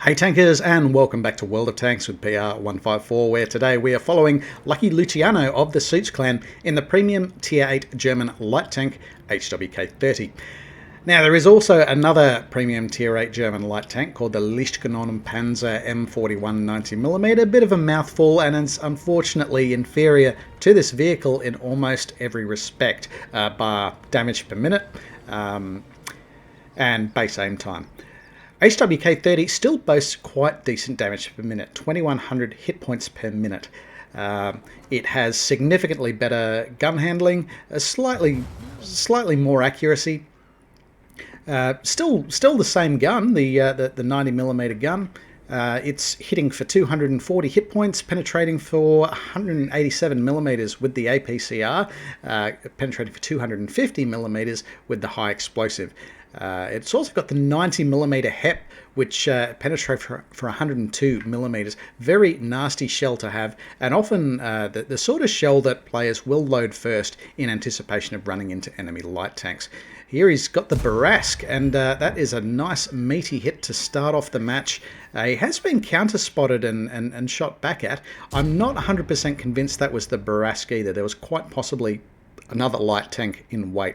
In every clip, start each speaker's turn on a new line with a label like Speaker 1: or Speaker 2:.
Speaker 1: Hey tankers, and welcome back to World of Tanks with PR154, where today we are following Lucky Luciano of the Siege Clan in the premium tier 8 German light tank HWK 30. Now there is also another premium tier 8 German light tank called the Lichtgenommen Panzer M41 90mm, a bit of a mouthful, and it's unfortunately inferior to this vehicle in almost every respect, bar damage per minute and base aim time. HWK 30 still boasts quite decent damage per minute, 2100 hit points per minute. It has significantly better gun handling, slightly more accuracy. Still the same gun, the 90mm gun. It's hitting for 240 hit points, penetrating for 187 millimeters with the APCR, penetrating for 250 millimeters with the high explosive. It's also got the 90mm HEP, which penetrates for 102 millimeters. Very nasty shell to have, and often the sort of shell that players will load first in anticipation of running into enemy light tanks. Here he's got the Barask, and that is a nice meaty hit to start off the match. He has been counter-spotted and shot back at. I'm not 100% convinced that was the Barask either. There was quite possibly another light tank in wait.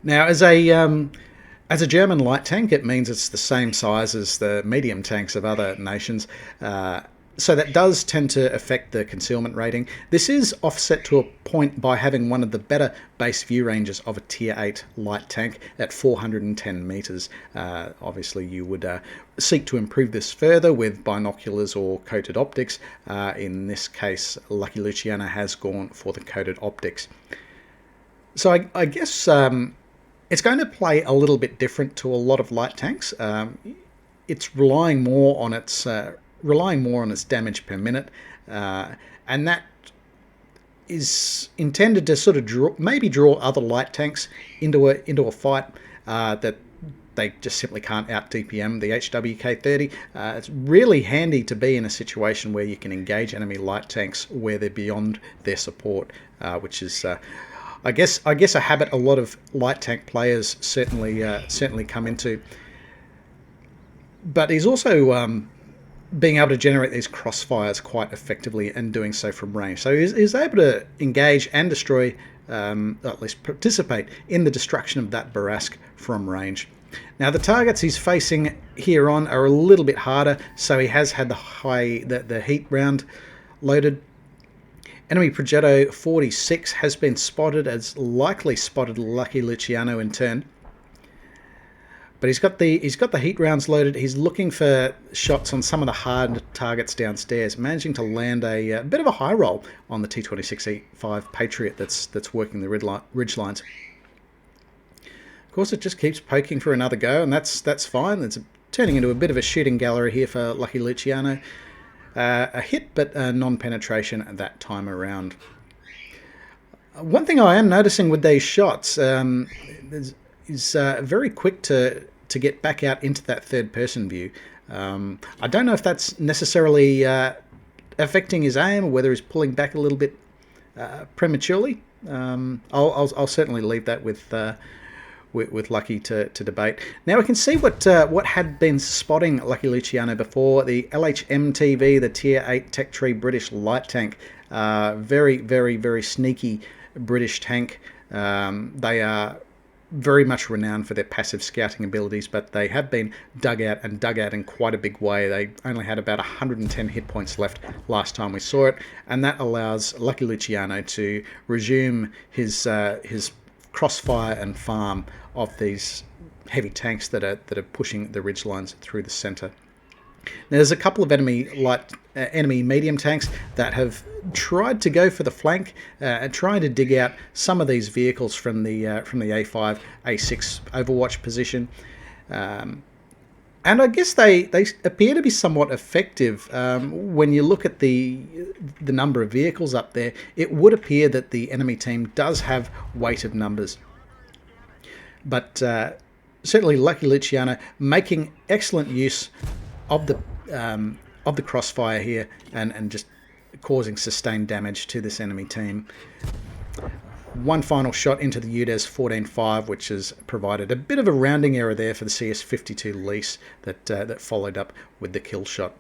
Speaker 1: Now, as a German light tank, it means it's the same size as the medium tanks of other nations, so that does tend to affect the concealment rating. This is offset to a point by having one of the better base view ranges of a tier 8 light tank at 410 meters. Obviously, you would seek to improve this further with binoculars or coated optics. In this case, Lucky Luciano has gone for the coated optics. So I guess it's going to play a little bit different to a lot of light tanks. It's relying more on its damage per minute, and that is intended to sort of draw other light tanks into a fight that they just simply can't out DPM the HWK 30. It's really handy to be in a situation where you can engage enemy light tanks where they're beyond their support, which is I guess a habit a lot of light tank players certainly come into. But he's also being able to generate these crossfires quite effectively, and doing so from range. So he's able to engage and destroy, at least participate in the destruction of that Barask from range. Now the targets he's facing here on are a little bit harder, so he has had the heat round loaded. Enemy Progetto 46 has been spotted, as likely spotted Lucky Luciano in turn. But he's got the heat rounds loaded. He's looking for shots on some of the hard targets downstairs, managing to land a bit of a high roll on the T-26E5 Patriot that's working the ridge lines. Of course, it just keeps poking for another go, and that's fine. It's turning into a bit of a shooting gallery here for Lucky Luciano. A hit, but non-penetration at that time around. One thing I am noticing with these shots is very quick to get back out into that third-person view. I don't know if that's necessarily affecting his aim, or whether he's pulling back a little bit prematurely. I'll certainly leave that with Lucky to debate. Now we can see what had been spotting Lucky Luciano before, the LHMTV, the Tier 8 Tech Tree British light tank. Very, very, very sneaky British tank. They are very much renowned for their passive scouting abilities, but they have been dug out in quite a big way. They only had about 110 hit points left last time we saw it, and that allows Lucky Luciano to resume his crossfire and farm of these heavy tanks that are pushing the ridge lines through the center. Now, there's a couple of enemy medium tanks that have tried to go for the flank and trying to dig out some of these vehicles from the A5, A6 Overwatch position. And I guess they appear to be somewhat effective. When you look at the number of vehicles up there, it would appear that the enemy team does have weight of numbers. But certainly Lucky Luciano making excellent use of the crossfire here, and just causing sustained damage to this enemy team. one final shot into the UDES 14.5, which has provided a bit of a rounding error there for the CS52 lease that followed up with the kill shot.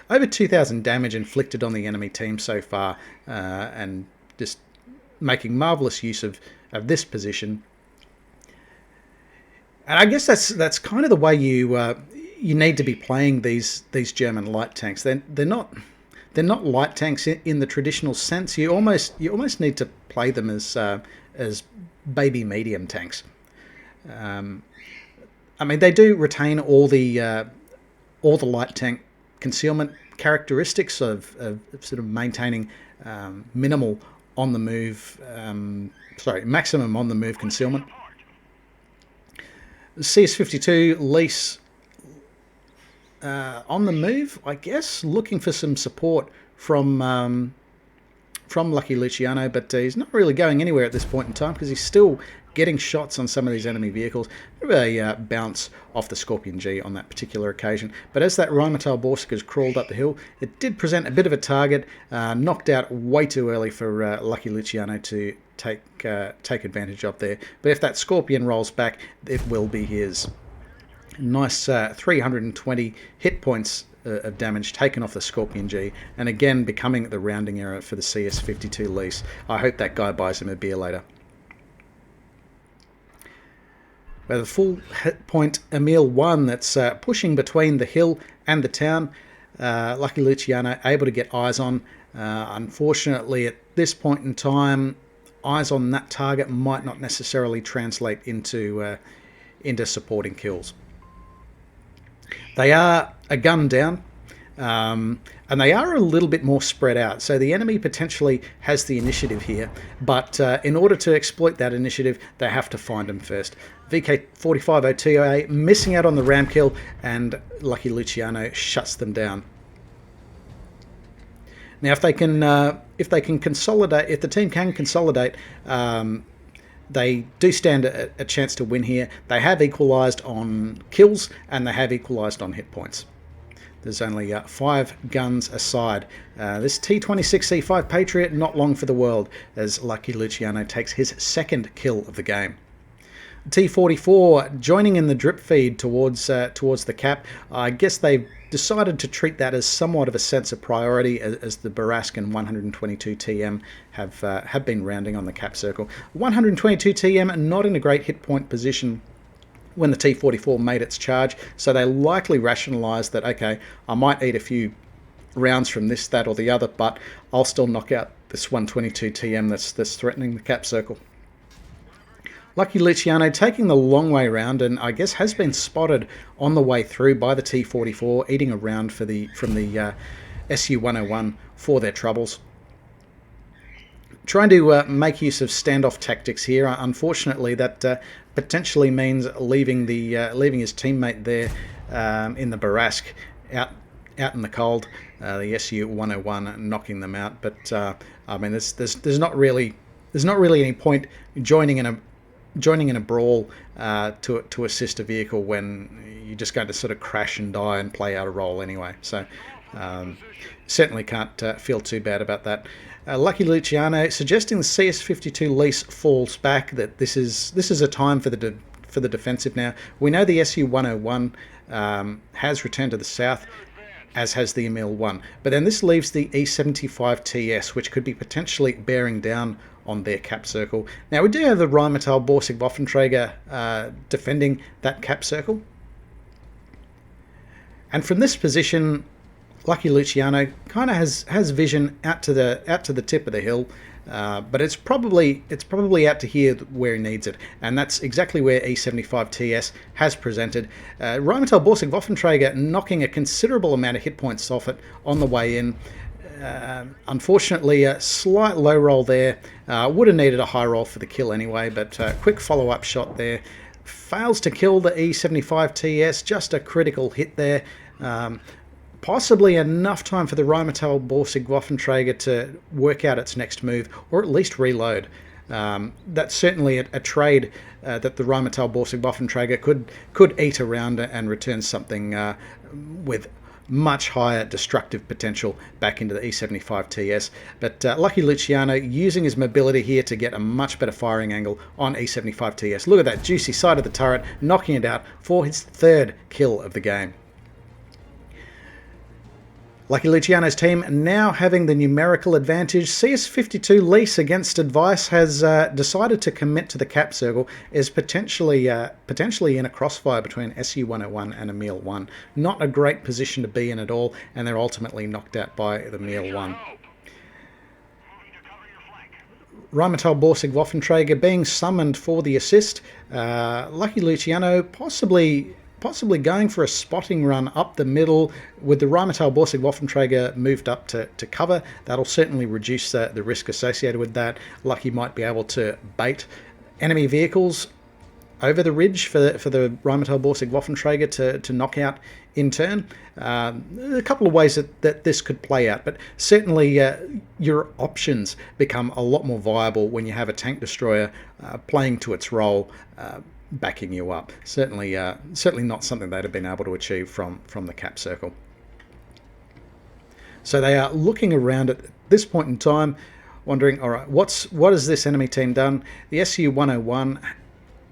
Speaker 1: Over 2,000 damage inflicted on the enemy team so far, and just making marvellous use of this position. And I guess that's kind of the way you need to be playing these German light tanks. They're not light tanks in the traditional sense. You almost need to play them as baby medium tanks. I mean, they do retain all the light tank concealment characteristics of sort of maintaining maximum on the move concealment. CS52 lease on the move, I guess, looking for some support from Lucky Luciano, but he's not really going anywhere at this point in time because he's still getting shots on some of these enemy vehicles. A bounce off the Scorpion G on that particular occasion. But as that Rheinmetall Borsig crawled up the hill, it did present a bit of a target, knocked out way too early for Lucky Luciano to take advantage of there. But if that Scorpion rolls back, it will be his. Nice 320 hit points of damage taken off the Scorpion G, and again becoming the rounding error for the CS52 lease. I hope that guy buys him a beer later. We have the full hit point Emil 1 that's pushing between the hill and the town. Lucky Luciano able to get eyes on. Unfortunately, at this point in time, eyes on that target might not necessarily translate into supporting kills. They are a gun down, and they are a little bit more spread out. So the enemy potentially has the initiative here, but in order to exploit that initiative, they have to find them first. VK45OTOA missing out on the ram kill, and Lucky Luciano shuts them down. Now, if they can consolidate, if the team can consolidate, they do stand a chance to win here. They have equalised on kills and they have equalised on hit points. There's only 5 guns aside. This T26C5 Patriot not long for the world as Lucky Luciano takes his second kill of the game. T44 joining in the drip feed towards the cap. I guess they've decided to treat that as somewhat of a sense of priority as the Barask and 122 TM have been rounding on the cap circle. 122 TM not in a great hit point position when the T44 made its charge, so they likely rationalised that, okay, I might eat a few rounds from this, that or the other, but I'll still knock out this 122 TM that's threatening the cap circle. Lucky Luciano taking the long way round, and I guess has been spotted on the way through by the T44, eating a round from the SU-101 for their troubles. Trying to make use of standoff tactics here. Unfortunately, that potentially means leaving his teammate there in the Barask out in the cold. The SU-101 knocking them out, but I mean, there's not really any point joining in a brawl to assist a vehicle when you're just going to sort of crash and die and play out a role anyway. So certainly can't feel too bad about that. Lucky Luciano suggesting the CS52 lease falls back, that this is a time for the defensive now. We know the SU-101 has returned to the south, as has the Emil 1. But then this leaves the E75 TS, which could be potentially bearing down on their cap circle. Now, we do have the Rheinmetall Borsig Waffenträger defending that cap circle. And from this position, Lucky Luciano kind of has vision out to the tip of the hill, but it's probably out to here where he needs it, and that's exactly where E75 TS has presented. Rheinmetall Borsig Waffenträger knocking a considerable amount of hit points off it on the way in. Unfortunately, a slight low roll there. Would have needed a high roll for the kill anyway, but quick follow-up shot there. Fails to kill the E75 TS, just a critical hit there. Possibly enough time for the Rheinmetall Borsig Waffenträger to work out its next move, or at least reload. That's certainly a trade that the Rheinmetall Borsig Waffenträger could eat around and return something with much higher destructive potential back into the E75 TS. But Lucky Luciano using his mobility here to get a much better firing angle on E75 TS. Look at that juicy side of the turret, knocking it out for his 3rd kill of the game. Lucky Luciano's team now having the numerical advantage. CS52 Lease against Advice has decided to commit to the cap circle, is potentially in a crossfire between SU-101 and Emil 1. Not a great position to be in at all, and they're ultimately knocked out by the Emil 1. Rheinmetall Borsig Waffenträger being summoned for the assist. Lucky Luciano possibly going for a spotting run up the middle with the Rheinmetall Borsig Waffenträger moved up to cover. That'll certainly reduce the risk associated with that. Lucky might be able to bait enemy vehicles over the ridge for the Rheinmetall Borsig Waffenträger to knock out in turn. A couple of ways that this could play out, but certainly your options become a lot more viable when you have a tank destroyer playing to its role, backing you up. Certainly not something they'd have been able to achieve from the cap circle. So they are looking around at this point in time, wondering, all right, what has this enemy team done? The SU-101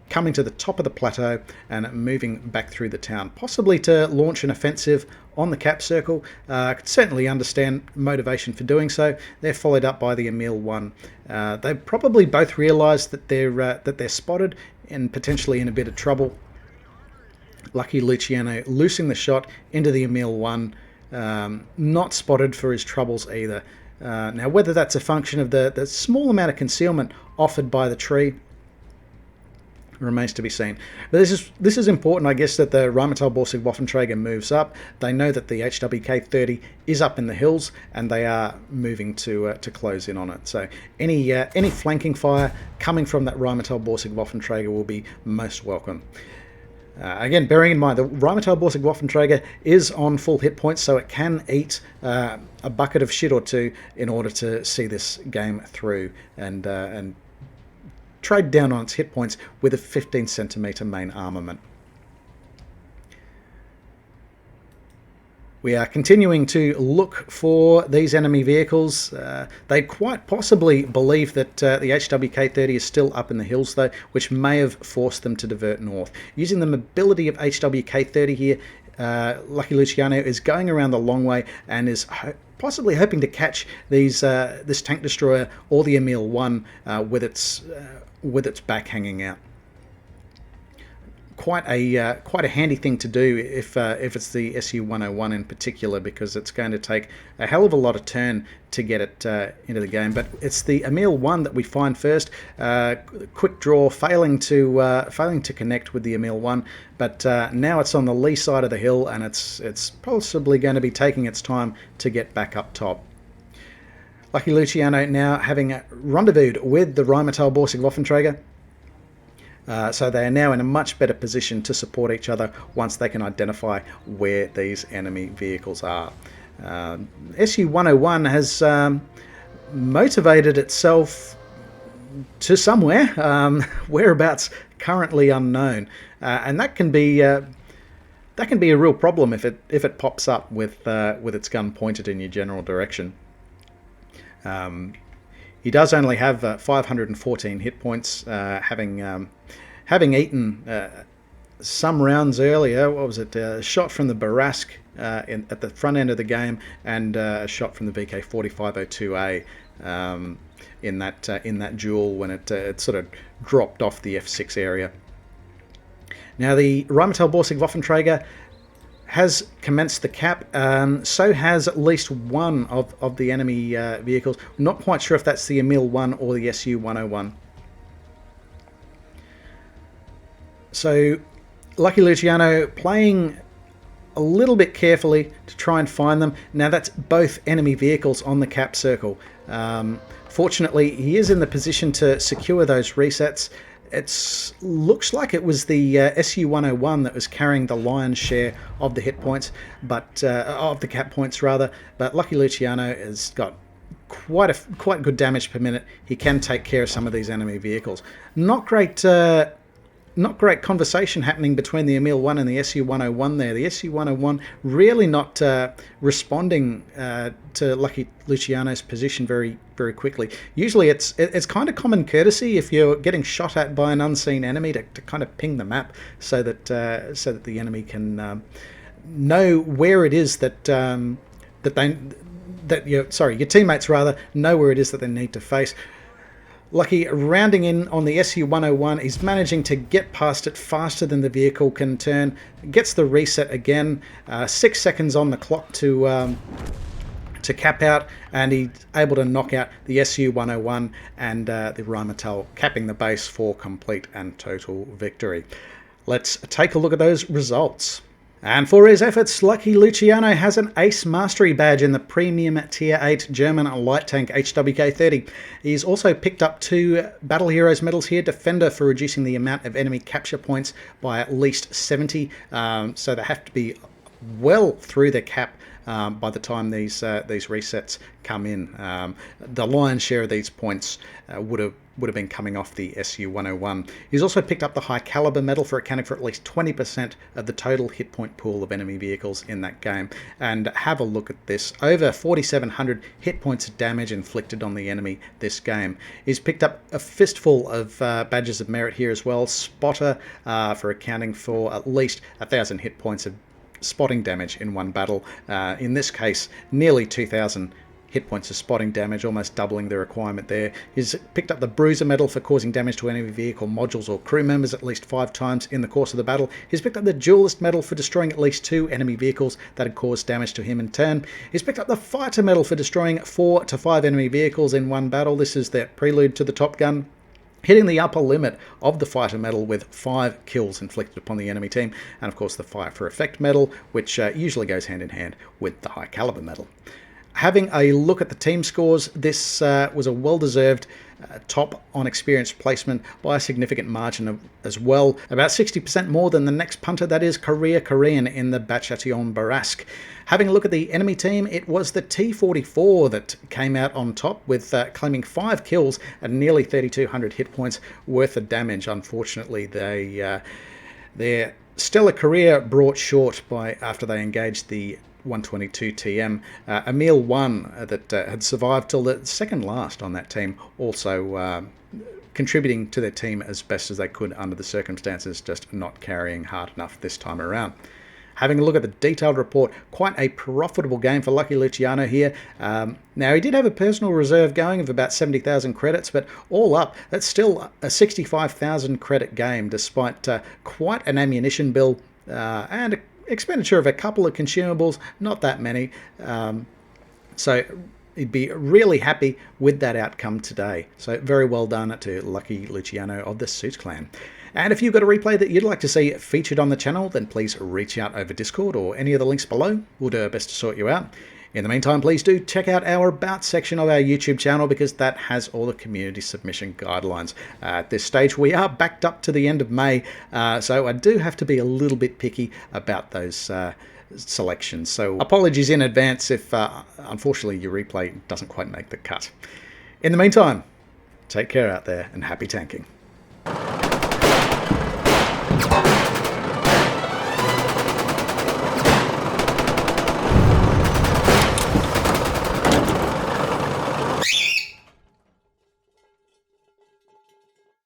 Speaker 1: coming to the top of the plateau and moving back through the town, possibly to launch an offensive on the cap circle. Could certainly understand motivation for doing so. They're followed up by the Emil 1. They've probably both realised that they're spotted and potentially in a bit of trouble. Lucky Luciano loosing the shot into the Emil 1, not spotted for his troubles either. Now, whether that's a function of the small amount of concealment offered by the tree remains to be seen. But this is important, I guess, that the Rheinmetall Borsig Waffenträger moves up. They know that the HWK 30 is up in the hills, and they are moving to close in on it. So any flanking fire coming from that Rheinmetall Borsig Waffenträger will be most welcome. Again, bearing in mind, the Rheinmetall Borsig Waffenträger is on full hit points, so it can eat a bucket of shit or two in order to see this game through and trade down on its hit points with a 15 centimeter main armament. We are continuing to look for these enemy vehicles. They quite possibly believe that the HWK 30 is still up in the hills though, which may have forced them to divert north. Using the mobility of HWK 30 here, Lucky Luciano is going around the long way and is possibly hoping to catch these this tank destroyer or the Emil 1 with its back hanging out. Quite a handy thing to do if it's the SU-101 in particular, because it's going to take a hell of a lot of turn to get it into the game. But it's the Emil 1 that we find first. Quick draw, failing to connect with the Emil 1, but now it's on the lee side of the hill, and it's possibly going to be taking its time to get back up top. Lucky Luciano now having rendezvoused with the Rheinmetall Borsig Waffenträger. So they are now in a much better position to support each other once they can identify where these enemy vehicles are. SU-101 has motivated itself to somewhere, whereabouts currently unknown, and that can be a real problem if it pops up with its gun pointed in your general direction. He does only have 514 hit points, having eaten some rounds earlier. What was it? A shot from the Barask at the front end of the game, and a shot from the VK4502A in that duel when it sort of dropped off the F6 area. Now the Rheinmetall Borsig Waffenträger has commenced the cap, so has at least one of the enemy vehicles. Not quite sure if that's the Emil 1 or the SU-101. So Lucky Luciano playing a little bit carefully to try and find them. Now that's both enemy vehicles on the cap circle. Fortunately, he is in the position to secure those resets. It looks like it was the SU-101 that was carrying the lion's share of the hit points, but of the cap points rather. But Lucky Luciano has got quite good damage per minute. He can take care of some of these enemy vehicles. Not great not great conversation happening between the Emil-1 and the SU-101 there. The SU-101 really not responding to Lucky Luciano's position very, very quickly. Usually it's kind of common courtesy if you're getting shot at by an unseen enemy to kind of ping the map so that the enemy can know where it is that your teammates rather know where it is that they need to face. Lucky rounding in on the SU-101, he's managing to get past it faster than the vehicle can turn, gets the reset again, 6 seconds on the clock to cap out, and he's able to knock out the SU-101 and the Rheinmetall, capping the base for complete and total victory. Let's take a look at those results. And for his efforts, Lucky Luciano has an Ace Mastery badge in the Premium Tier 8 German light tank HWK 30. He's also picked up 2 Battle Heroes medals here, Defender for reducing the amount of enemy capture points by at least 70, so they have to be well through the cap by the time these resets come in. The lion's share of these points would have been coming off the SU-101. He's also picked up the High Calibre medal for accounting for at least 20% of the total hit point pool of enemy vehicles in that game. And have a look at this. Over 4,700 hit points of damage inflicted on the enemy this game. He's picked up a fistful of badges of merit here as well. Spotter for accounting for at least 1,000 hit points of spotting damage in one battle. In this case, nearly 2,000 hit points of spotting damage, almost doubling the requirement there. He's picked up the Bruiser medal for causing damage to enemy vehicle modules or crew members at least 5 times in the course of the battle. He's picked up the Duelist medal for destroying at least 2 enemy vehicles that had caused damage to him in turn. He's picked up the Fighter medal for destroying 4 to 5 enemy vehicles in one battle. This is the prelude to the Top Gun, hitting the upper limit of the Fighter medal with 5 kills inflicted upon the enemy team, and of course the Fire for Effect medal, which usually goes hand in hand with the High Calibre medal. Having a look at the team scores, this was a well-deserved top on experience placement by a significant margin as well. About 60% more than the next punter, that is Korean in the Bachation Barask. Having a look at the enemy team, it was the T-44 that came out on top with claiming 5 kills and nearly 3,200 hit points worth of damage. Unfortunately, their stellar career brought short after they engaged the 122 TM. Emil-1 that had survived till the second last on that team, also contributing to their team as best as they could under the circumstances, just not carrying hard enough this time around. Having a look at the detailed report, quite a profitable game for Lucky Luciano here. Now, he did have a personal reserve going of about 70,000 credits, but all up, that's still a 65,000 credit game, despite quite an ammunition bill and expenditure of a couple of consumables, not that many. So he'd be really happy with that outcome today. So very well done to Lucky Luciano of the Suits Clan. And if you've got a replay that you'd like to see featured on the channel, then please reach out over Discord or any of the links below. We'll do our best to sort you out. In the meantime, please do check out our About section of our YouTube channel, because that has all the community submission guidelines. At this stage, we are backed up to the end of May, so I do have to be a little bit picky about those selections. So apologies in advance if, unfortunately, your replay doesn't quite make the cut. In the meantime, take care out there and happy tanking.